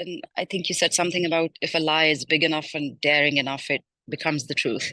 and I think you said something about if a lie is big enough and daring enough it becomes the truth.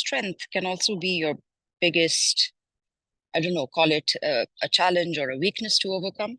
strength can also be your biggest, I don't know, call it a challenge or a weakness to overcome.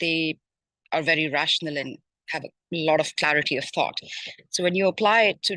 they are very rational and have a lot of clarity of thought. So when you apply it to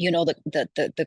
the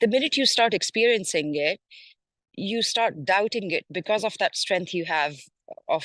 the minute you start experiencing it, you start doubting it because of that strength you have of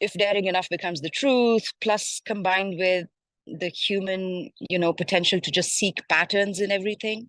if daring enough, becomes the truth, plus combined with the human, potential to just seek patterns in everything.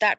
that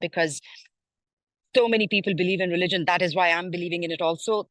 because so many people believe in religion, that is why I'm believing in it also.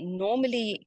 normally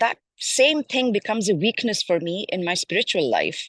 that same thing becomes a weakness for me in my spiritual life.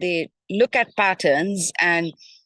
they look at patterns and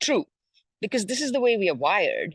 true because this is the way we are wired.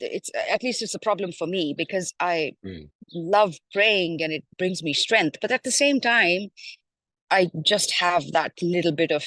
it's at least it's a problem for me because I love praying and it brings me strength, but at the same time I just have that little bit of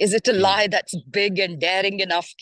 Is it a lie that's big and daring enough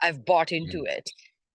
I've bought into it?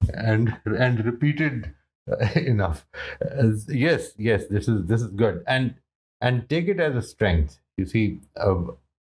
And repeated enough. Yes, this is good, and take it as a strength. You see,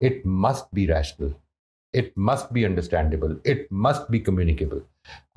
it must be rational, it must be understandable, it must be communicable.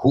who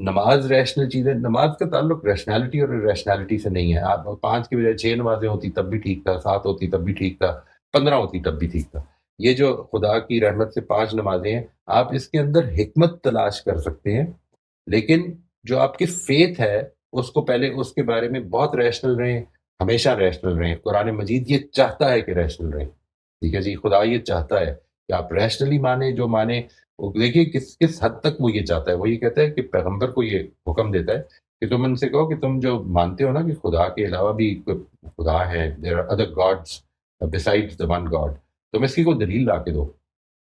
نماز rational چیز ہے. نماز کا تعلق rationality اور rationality سے نہیں ہے. آپ 5 کی بجائے 6 نمازیں ہوتی تب بھی ٹھیک تھا, 7 ہوتی تب بھی ٹھیک تھا, 15 ہوتی تب بھی ٹھیک تھا. یہ جو خدا کی رحمت سے 5 نمازیں ہیں, آپ اس کے اندر حکمت تلاش کر سکتے ہیں, لیکن جو آپ کی فیتھ ہے اس کو پہلے اس کے بارے میں بہت ریشنل رہیں, ہمیشہ ریشنل رہیں. قرآن مجید یہ چاہتا ہے کہ ریشنل رہیں. ٹھیک ہے جی, خدا یہ چاہتا ہے کہ آپ ریشنلی مانیں. جو مانیں دیکھیے کس حد تک وہ یہ چاہتا ہے. وہ یہ کہتا ہے کہ پیغمبر کو یہ حکم دیتا ہے کہ تم ان سے کہو کہ تم جو مانتے ہو نا کہ خدا کے علاوہ بھی خدا ہے, there are other gods besides the one God, تم اس کی کوئی دلیل لا کے دو.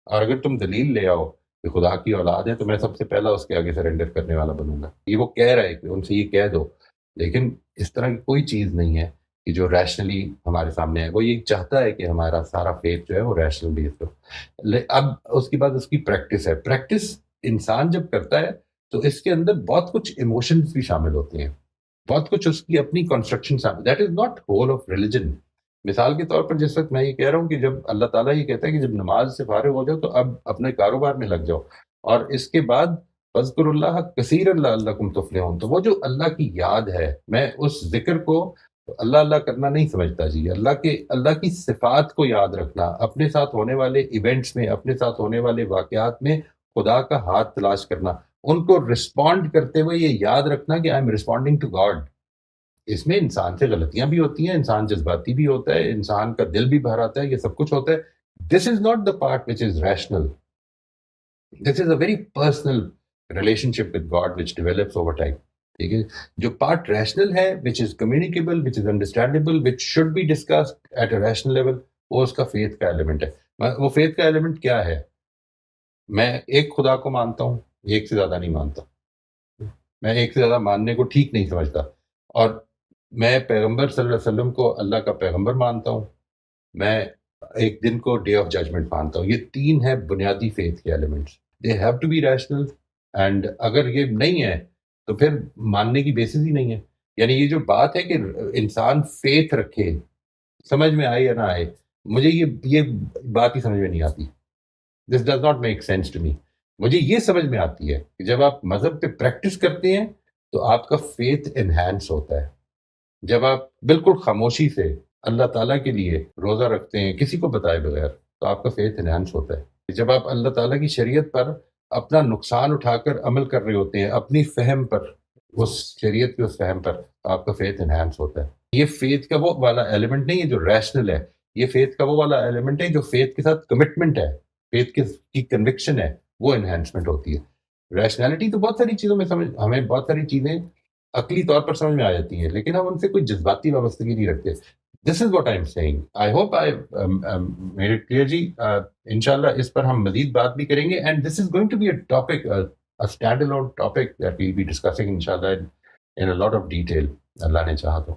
اور اگر تم دلیل لے آؤ کہ خدا کی اولاد ہے تو میں سب سے پہلا اس کے آگے سرنڈر کرنے والا بنوں گا. یہ وہ کہہ رہا ہے کہ ان سے یہ کہہ دو. لیکن اس طرح کی کوئی چیز نہیں ہے کہ جو ریشنلی ہمارے سامنے ہے. وہ یہ چاہتا ہے کہ ہمارا سارا فیتھ جو ہے وہ ریشنل بیس ہو. اب اس کے بعد اس کی پریکٹس ہے. پریکٹس انسان جب کرتا ہے تو اس کے اندر بہت کچھ ایموشنز بھی شامل ہوتے ہیں, بہت کچھ اس کی اپنی کنسٹرکشن شامل. That is naught whole of religion. مثال کے طور پر جس وقت میں یہ کہہ رہا ہوں کہ جب اللہ تعالیٰ یہ کہتا ہے کہ جب نماز سے فارغ ہو جاؤ تو اب اپنے کاروبار میں لگ جاؤ, اور اس کے بعد فَاذْكُرُوا اللَّهَ كَثِيرًا لَعَلَّكُمْ تُفْلِحُونَ, تو وہ جو اللہ کی یاد ہے, میں اس ذکر کو اللہ کرنا نہیں سمجھتا جی. اللہ کی صفات کو یاد رکھنا, اپنے ساتھ ہونے والے ایونٹس میں, اپنے ساتھ ہونے والے واقعات میں خدا کا ہاتھ تلاش کرنا, ان کو رسپونڈ کرتے ہوئے یہ یاد رکھنا کہ I am responding to God. اس میں انسان سے غلطیاں بھی ہوتی ہیں, انسان جذباتی بھی ہوتا ہے, انسان کا دل بھی باہر آتا ہے, یہ سب کچھ ہوتا ہے. This is not the part which is rational. This is a very personal relationship with God which develops over time. ٹھیک ہے, جو پارٹ ریشنل ہے, which is communicable, which is understandable, which should be discussed at a rational level, وہ اس کا faith کا element ہے. وہ فیتھ کا ایلیمنٹ کیا ہے؟ میں ایک خدا کو مانتا ہوں, ایک سے زیادہ نہیں مانتا. میں ایک سے زیادہ ماننے کو ٹھیک نہیں سمجھتا. اور میں پیغمبر صلی اللہ علیہ وسلم کو اللہ کا پیغمبر مانتا ہوں. میں ایک دن کو ڈے آف ججمنٹ مانتا ہوں. یہ 3 ہے بنیادی فیتھ کے elements. They have to be rational. And اگر یہ نہیں ہے تو پھر ماننے کی بیسس ہی نہیں ہے. یعنی یہ جو بات ہے کہ انسان فیتھ رکھے, سمجھ میں آئے یا نہ آئے, مجھے یہ بات ہی سمجھ میں نہیں آتی. This does not make sense to me. مجھے یہ سمجھ میں آتی ہے کہ جب آپ مذہب پہ پریکٹس کرتے ہیں تو آپ کا فیتھ انہینس ہوتا ہے. جب آپ بالکل خاموشی سے اللہ تعالیٰ کے لیے روزہ رکھتے ہیں کسی کو بتائے بغیر, تو آپ کا فیتھ انہینس ہوتا ہے. جب آپ اللہ تعالیٰ کی شریعت پر اپنا نقصان اٹھا کر عمل کر رہے ہوتے ہیں, اپنی فہم پر, اس شریعت کے اس فہم پر, تو آپ کا فیتھ انہینس ہوتا ہے. یہ فیتھ کا وہ والا ایلیمنٹ نہیں ہے جو ریشنل ہے. یہ فیتھ کا وہ والا ایلیمنٹ ہے جو فیتھ کے ساتھ کمٹمنٹ ہے, فیتھ کی کنوکشن ہے, وہ انہینسمنٹ ہوتی ہے. ریشنالٹی تو بہت ساری چیزوں میں ہمیں بہت ساری چیزیں عقلی طور پر سمجھ میں آ جاتی ہیں, لیکن ہم ان سے کوئی جذباتی وابستگی نہیں رکھتے. This is what I am seeing. I hope I made it clear جی. انشاءاللہ اس پر ہم مزید بات بھی کریں گے, and this is going to be a topic, a standalone topic that we'll be discussing inshallah in a lot of detail, اللہ نے چاہا تو.